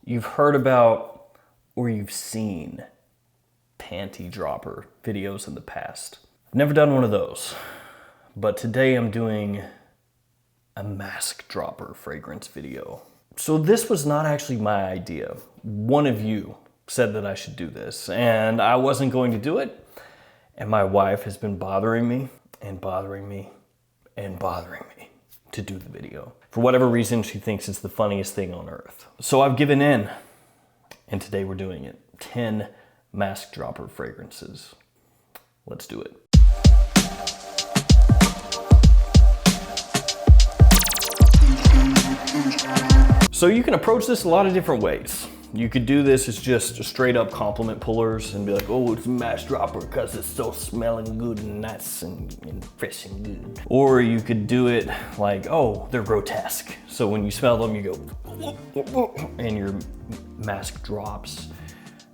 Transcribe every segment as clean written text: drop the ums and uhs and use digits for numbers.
You've heard about or you've seen panty dropper videos in the past. I've never done one of those, but today I'm doing a mask dropper fragrance video. So this was not actually my idea. One of you said that I should do this, and I wasn't going to do it. And my wife has been bothering me and bothering me and bothering me to do the video. For whatever reason, she thinks it's the funniest thing on earth. So I've given in, and today we're doing it. 10 mask dropper fragrances. Let's do it. So you can approach this a lot of different ways. You could do this as just straight up compliment pullers and be like, oh, it's a mask dropper because it's so smelling good and nice and fresh and good. Or you could do it like, oh, they're grotesque. So when you smell them, you go, and your mask drops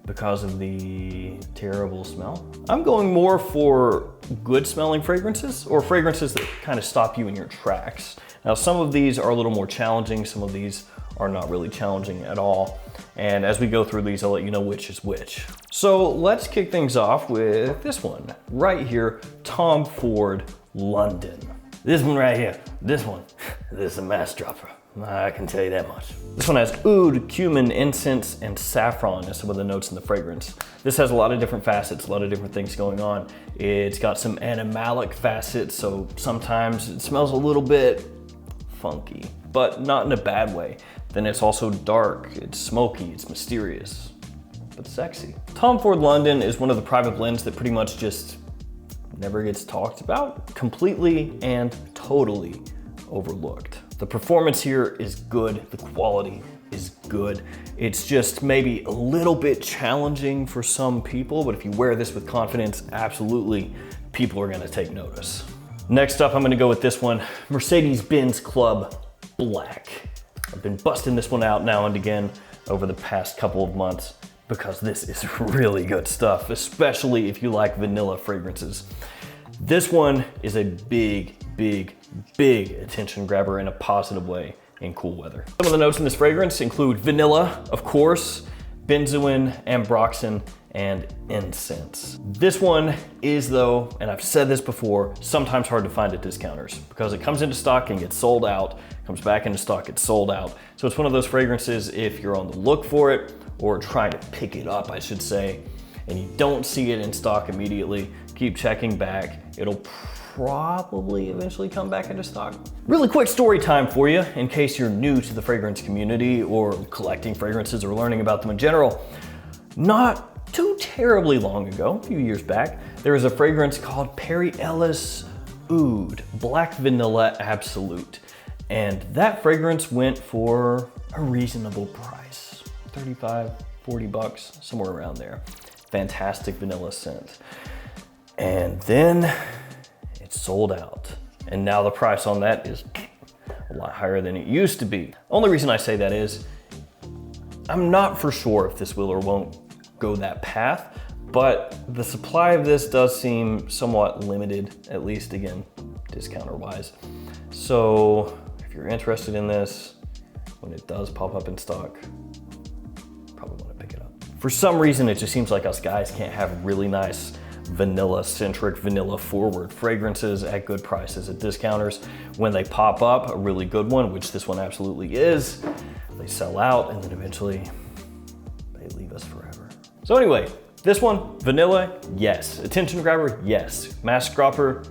because of the terrible smell. I'm going more for good smelling fragrances or fragrances that kind of stop you in your tracks. Now, some of these are a little more challenging. Some of these are not really challenging at all. And as we go through these, I'll let you know which is which. So let's kick things off with this one right here, Tom Ford London. This one right here, this is a mask dropper. I can tell you that much. This one has oud, cumin, incense, and saffron as some of the notes in the fragrance. This has a lot of different facets, a lot of different things going on. It's got some animalic facets, so sometimes it smells a little bit funky, but not in a bad way. Then it's also dark, it's smoky, it's mysterious, but sexy. Tom Ford London is one of the private blends that pretty much just never gets talked about, completely and totally overlooked. The performance here is good, the quality is good. It's just maybe a little bit challenging for some people, but if you wear this with confidence, absolutely, people are gonna take notice. Next up, I'm gonna go with this one, Mercedes-Benz Club Black. I've been busting this one out now and again over the past couple of months because this is really good stuff, especially if you like vanilla fragrances. This one is a big attention grabber in a positive way in cool weather. Some of the notes in this fragrance include vanilla, of course, benzoin, ambroxan, and incense. This one is though, and I've said this before, sometimes hard to find at discounters because it comes into stock and gets sold out, comes back into stock, gets sold out. So it's one of those fragrances, if you're on the look for it or trying to pick it up, I should say, and you don't see it in stock immediately, keep checking back. It'll probably eventually come back into stock. Really quick story time for you in case you're new to the fragrance community or collecting fragrances or learning about them in general. Not too terribly long ago, a few years back, there was a fragrance called Perry Ellis Oud, Black Vanilla Absolute. And that fragrance went for a reasonable price, 35, 40 bucks, somewhere around there. Fantastic vanilla scent. And then it sold out. And now the price on that is a lot higher than it used to be. Only reason I say that is, I'm not for sure if this will or won't go that path, but the supply of this does seem somewhat limited, at least again, discounter wise. So if you're interested in this, when it does pop up in stock, probably want to pick it up. For some reason, it just seems like us guys can't have really nice vanilla-centric, vanilla-forward fragrances at good prices at discounters. When they pop up, a really good one, which this one absolutely is, they sell out and then eventually they leave us forever. So anyway, this one, vanilla, yes. Attention grabber, yes. Mask dropper,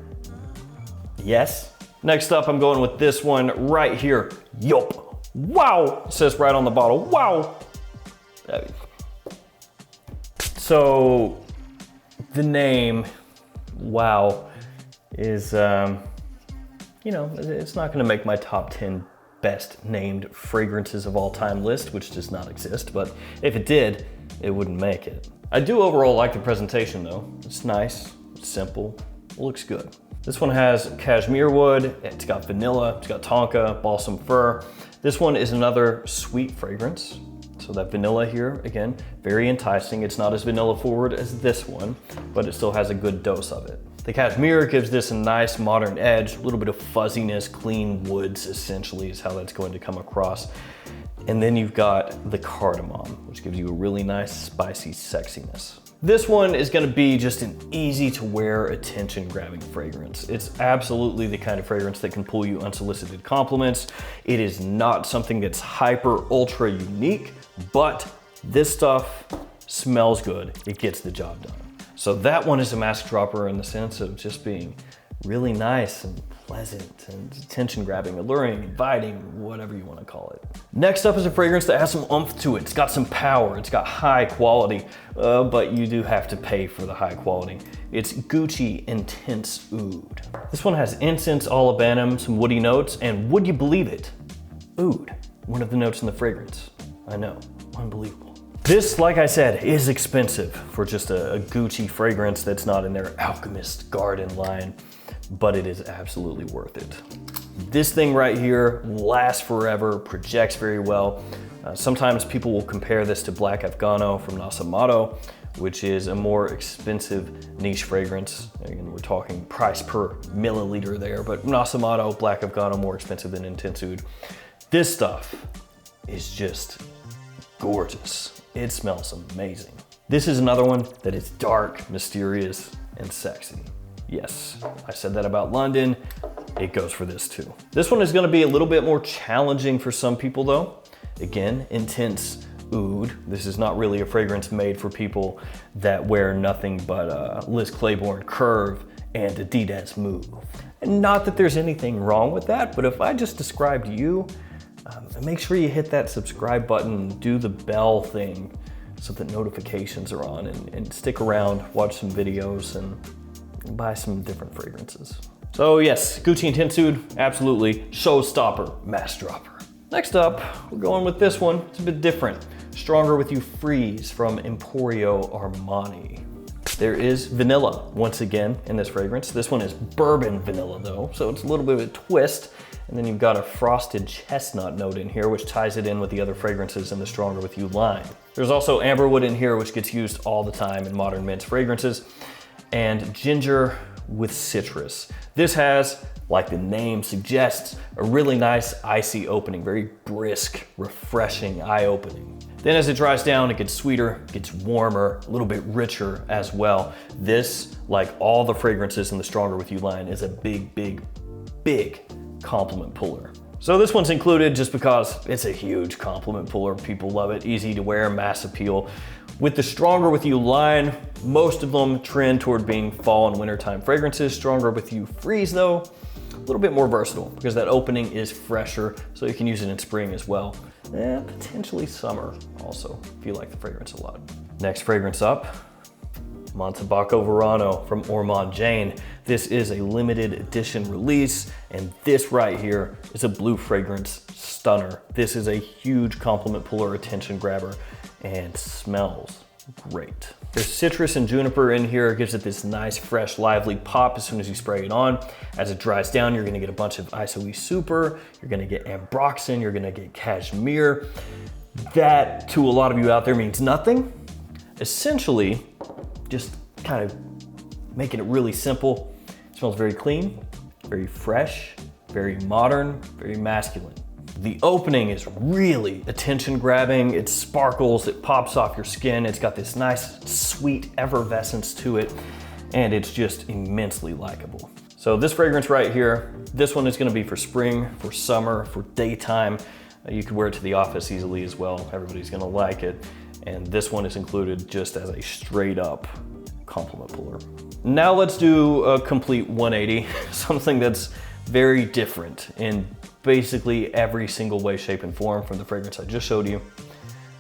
yes. Next up, I'm going with this one right here. Yup. Wow, it says right on the bottle, wow. So the name, wow, is, you know, it's not gonna make my top 10 best named fragrances of all time list, which does not exist, but if it did, it wouldn't make it. I do overall like the presentation though. It's nice, it's simple, it looks good. This one has cashmere wood, it's got vanilla, it's got tonka, balsam fir. This one is another sweet fragrance. So that vanilla here, again, very enticing. It's not as vanilla forward as this one, but it still has a good dose of it. The cashmere gives this a nice modern edge, a little bit of fuzziness, clean woods essentially is how that's going to come across. And then you've got the cardamom, which gives you a really nice spicy sexiness. This one is gonna be just an easy to wear, attention grabbing fragrance. It's absolutely the kind of fragrance that can pull you unsolicited compliments. It is not something that's hyper ultra unique, but this stuff smells good. It gets the job done. So that one is a mask dropper in the sense of just being really nice and pleasant and attention grabbing, alluring, inviting, whatever you want to call it. Next up is a fragrance that has some oomph to it. It's got some power, it's got high quality, but you do have to pay for the high quality. It's Gucci Intense Oud. This one has incense, olibanum, some woody notes, and would you believe it? Oud, one of the notes in the fragrance. I know, unbelievable. This, like I said, is expensive for just a Gucci fragrance that's not in their Alchemist Garden line, but it is absolutely worth it. This thing right here lasts forever, projects very well. Sometimes people will compare this to Black Afgano from Yamamoto, which is a more expensive niche fragrance. Again, we're talking price per milliliter there, but Yamamoto, Black Afgano, more expensive than Intense Oud. This stuff is just gorgeous. It smells amazing. This is another one that is dark, mysterious, and sexy. Yes, I said that about London. It goes for this too. This one is gonna be a little bit more challenging for some people though. Again, Intense Oud. This is not really a fragrance made for people that wear nothing but Liz Claiborne Curve and Adidas Move. And not that there's anything wrong with that, but if I just described you, make sure you hit that subscribe button, do the bell thing so that notifications are on, and stick around, watch some videos, and buy some different fragrances. So yes, Gucci Intense Oud, absolutely showstopper, mask dropper. Next up, we're going with this one. It's a bit different. Stronger With You Freeze from Emporio Armani. There is vanilla once again in this fragrance. This one is bourbon vanilla though, so it's a little bit of a twist. And then you've got a frosted chestnut note in here, which ties it in with the other fragrances in the Stronger With You line. There's also amberwood in here, which gets used all the time in modern men's fragrances, and ginger with citrus. This has, like the name suggests, a really nice icy opening, very brisk, refreshing, eye-opening. Then as it dries down, it gets sweeter, gets warmer, a little bit richer as well. This, like all the fragrances in the Stronger With You line, is a big, big, big compliment puller. So this one's included just because it's a huge compliment puller. People love it, easy to wear, mass appeal. With the Stronger With You line, most of them trend toward being fall and wintertime fragrances. Stronger With You Freeze though, a little bit more versatile because that opening is fresher, so you can use it in spring as well. And potentially summer also, if you like the fragrance a lot. Next fragrance up, Montabaco Verano from Ormond Jane. This is a limited edition release, and this right here is a blue fragrance stunner. This is a huge compliment puller, attention grabber, and smells great. There's citrus and juniper in here. It gives it this nice, fresh, lively pop as soon as you spray it on. As it dries down, you're gonna get a bunch of ISOE Super, you're gonna get Ambroxan, you're gonna get Cashmere. That, to a lot of you out there, means nothing. Essentially, just kind of making it really simple. It smells very clean, very fresh, very modern, very masculine. The opening is really attention grabbing. It sparkles, it pops off your skin. It's got this nice, sweet effervescence to it, and it's just immensely likable. So this fragrance right here, this one is gonna be for spring, for summer, for daytime. You could wear it to the office easily as well. Everybody's gonna like it. And this one is included just as a straight up compliment puller. Now let's do a complete 180, something that's very different in basically every single way, shape, and form from the fragrance I just showed you.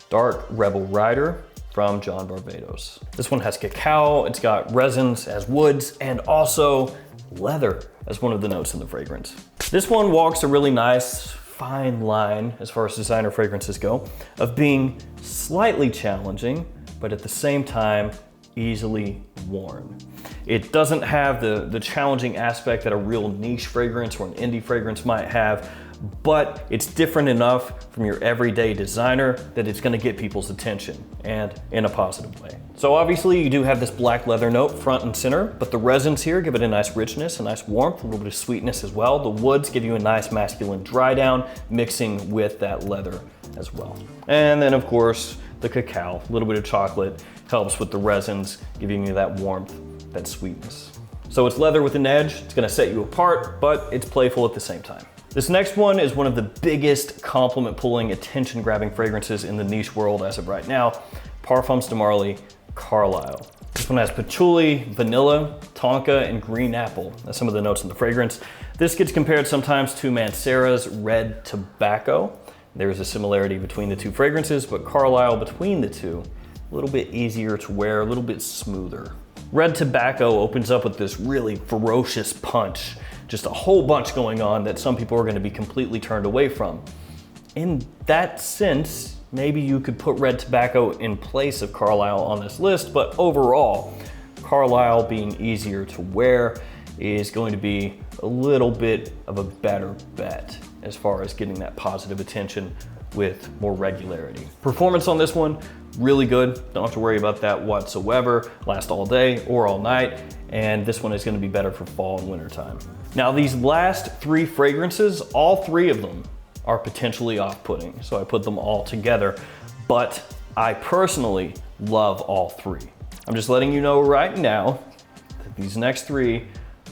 Dark Rebel Rider from John Barbados. This one has cacao, it's got resins as woods, and also leather as one of the notes in the fragrance. This one walks a really nice, fine line as far as designer fragrances go, of being slightly challenging, but at the same time, easily worn. It doesn't have the challenging aspect that a real niche fragrance or an indie fragrance might have, but it's different enough from your everyday designer that it's gonna get people's attention, and in a positive way. So obviously you do have this black leather note front and center, but the resins here give it a nice richness, a nice warmth, a little bit of sweetness as well. The woods give you a nice masculine dry down, mixing with that leather as well. And then of course, the cacao, a little bit of chocolate, helps with the resins, giving you that warmth, that sweetness. So it's leather with an edge, it's gonna set you apart, but it's playful at the same time. This next one is one of the biggest compliment pulling, attention grabbing fragrances in the niche world as of right now, Parfums de Marly Carlisle. This one has patchouli, vanilla, tonka, and green apple. That's some of the notes in the fragrance. This gets compared sometimes to Mancera's red tobacco. There's a similarity between the two fragrances, but Carlisle between the two, a little bit easier to wear, a little bit smoother. Red tobacco opens up with this really ferocious punch, just a whole bunch going on that some people are going to be completely turned away from. In that sense, maybe you could put red tobacco in place of Carlisle on this list, but overall, Carlisle being easier to wear is going to be a little bit of a better bet as far as getting that positive attention with more regularity. Performance on this one, really good. Don't have to worry about that whatsoever. Last all day or all night. And this one is gonna be better for fall and winter time. Now these last three fragrances, all three of them are potentially off-putting. So I put them all together, but I personally love all three. I'm just letting you know right now that these next three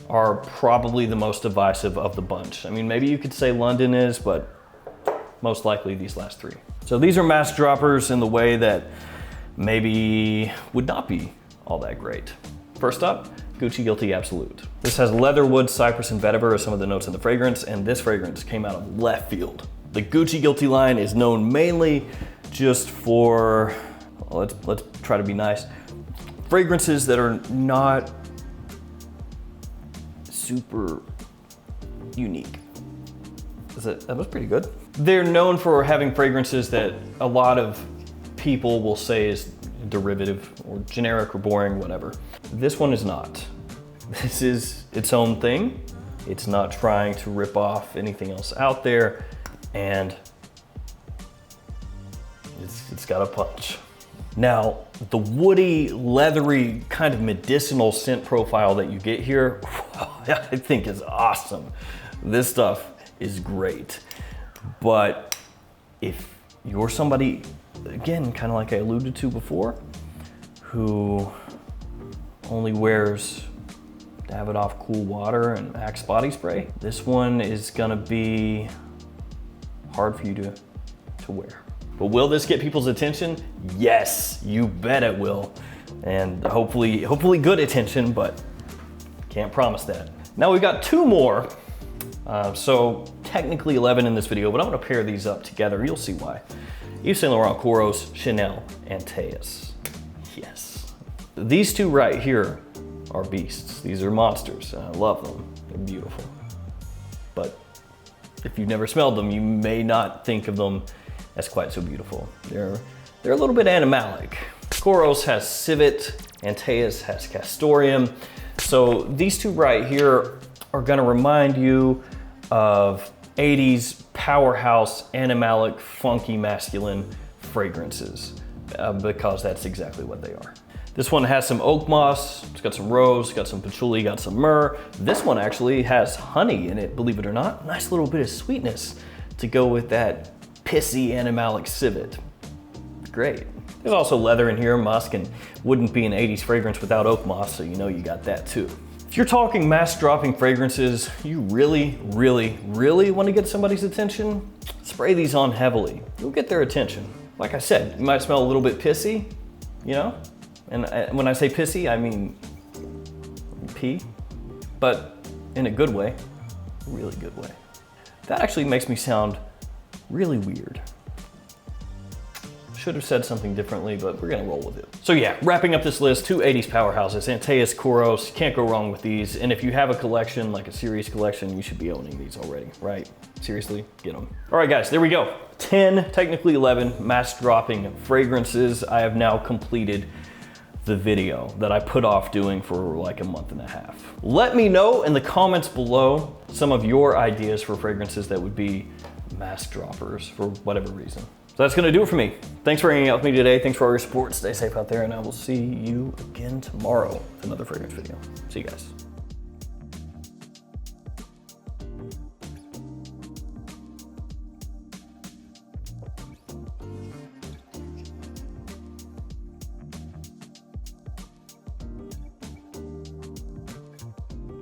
are probably the most divisive of the bunch. I mean, maybe you could say London is, but most likely these last three. So these are mass droppers in the way that maybe would not be all that great. First up, Gucci Guilty Absolute. This has leatherwood, cypress, and vetiver as some of the notes in the fragrance, and this fragrance came out of left field. The Gucci Guilty line is known mainly just for, well, let's try to be nice, fragrances that are not super unique. That was pretty good. They're known for having fragrances that a lot of people will say is derivative or generic or boring, whatever. This one is not. This is its own thing. It's not trying to rip off anything else out there, and it's got a punch. Now, the woody, leathery, kind of medicinal scent profile that you get here, I think is awesome. This stuff is great. But if you're somebody, again, kind of like I alluded to before, who only wears Davidoff Cool Water and Axe body spray, this one is gonna be hard for you to wear. But will this get people's attention? Yes, you bet it will. And hopefully good attention, but can't promise that. Now we've got two more. So technically 11 in this video, but I'm gonna pair these up together. You'll see why. Yves Saint Laurent, Kouros, Chanel, and Teus. Yes. These two right here are beasts. These are monsters, and I love them. They're beautiful. But if you've never smelled them, you may not think of them as quite so beautiful. They're a little bit animalic. Kouros has civet, and Teus has castoreum. So these two right here are gonna remind you of 80s powerhouse, animalic, funky, masculine fragrances, because that's exactly what they are. This one has some oak moss, it's got some rose, got some patchouli, got some myrrh. This one actually has honey in it, believe it or not. Nice little bit of sweetness to go with that pissy animalic civet. Great. There's also leather in here, musk, and wouldn't be an 80s fragrance without oak moss, so you know you got that too. If you're talking mass dropping fragrances, you really, really, really want to get somebody's attention, spray these on heavily. You'll get their attention. Like I said, you might smell a little bit pissy, you know? And when I say pissy, I mean pee, but in a good way, a really good way. That actually makes me sound really weird. Should have said something differently, but we're gonna roll with it. So yeah, wrapping up this list, two 80s powerhouses, Teus, Kouros, can't go wrong with these. And if you have a collection, like a series collection, you should be owning these already, right? Seriously, get them. All right guys, there we go. 10, technically 11, mass dropping fragrances. I have now completed the video that I put off doing for like a month and a half. Let me know in the comments below some of your ideas for fragrances that would be mass droppers for whatever reason. So that's gonna do it for me. Thanks for hanging out with me today. Thanks for all your support. Stay safe out there, and I will see you again tomorrow with another fragrance video. See you guys.